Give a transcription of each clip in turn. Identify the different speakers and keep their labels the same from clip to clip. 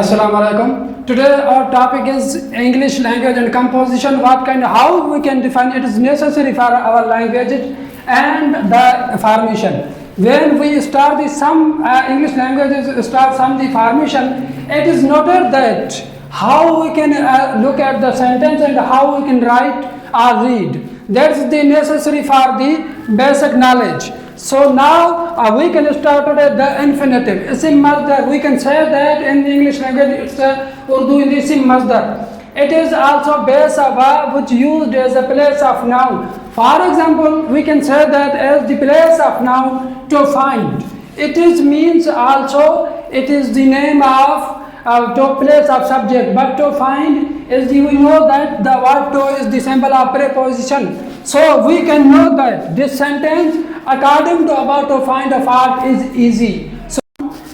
Speaker 1: Assalamu alaikum. Today our topic is English language and composition. How we can define it is necessary for our language and the formation. When we start some English languages start some the formation, it is noted that how we can look at the sentence and how we can write or read. That's the necessary for the basic knowledge. So now we can start with the infinitive. Isim masdar. We can say that in the English language it's Urdu in the isim masdar. It is also base of verb which used as a place of noun. For example, we can say that as the place of noun to find. It is means also it is the name of to place of subject, but to find is we know that the word to is the symbol of preposition. So we can know that this sentence according to about to find a fact is easy.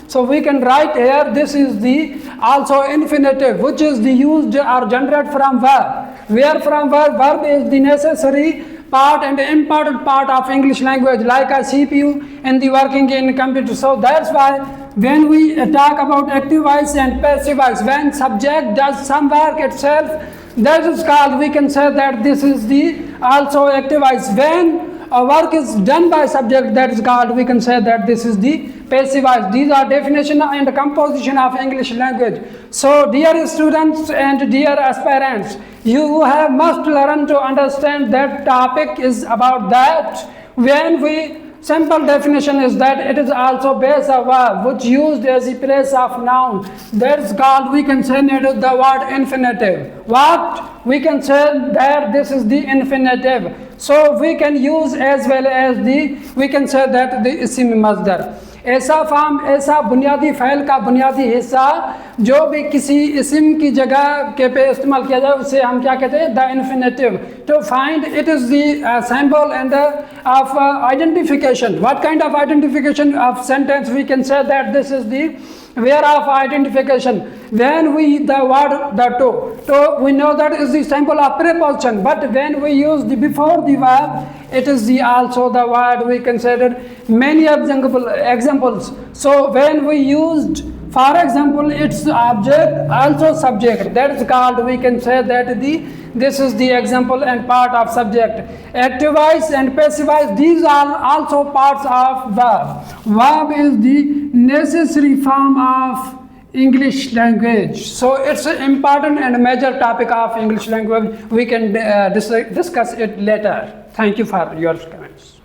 Speaker 1: So we can write here this is the also infinitive which is the used or generated from verb. Where from verb is the necessary part and important part of English language like a CPU and the working in computer. So that's why when we talk about active voice and passive voice, when subject does some work itself, that is called, we can say that this is the also active voice. When a work is done by subject, that is called, we can say that this is the passive voice. These are definition and composition of English language. So dear students and dear aspirants, you have must learn to understand that topic is about that. When we simple definition is that it is also base of verb which used as a place of noun. That's called, we can say it is the word infinitive. What? We can say that this is the infinitive. So we can use as well as the, we can say that the isim masdar. ऐसा form ऐसा बुनियादी फ़ैल का बुनियादी हिस्सा जो भी किसी इस्म की जगह के पे इस्तेमाल किया जाए उसे हम क्या कहते हैं the infinitive to find it is the symbol end of identification what kind of identification of sentence we can say that this is the where of identification when we the word the to we know that is the symbol of preposition, but when we use the before the verb it is the also the word we consider many examples. So when we used for example its object also subject, that is called, we can say that the this is the example and part of subject. Active voice and passive voice, these are also parts of verb. Verb is the necessary form of English language. So it's an important and major topic of English language. We can discuss it later. Thank you for your comments.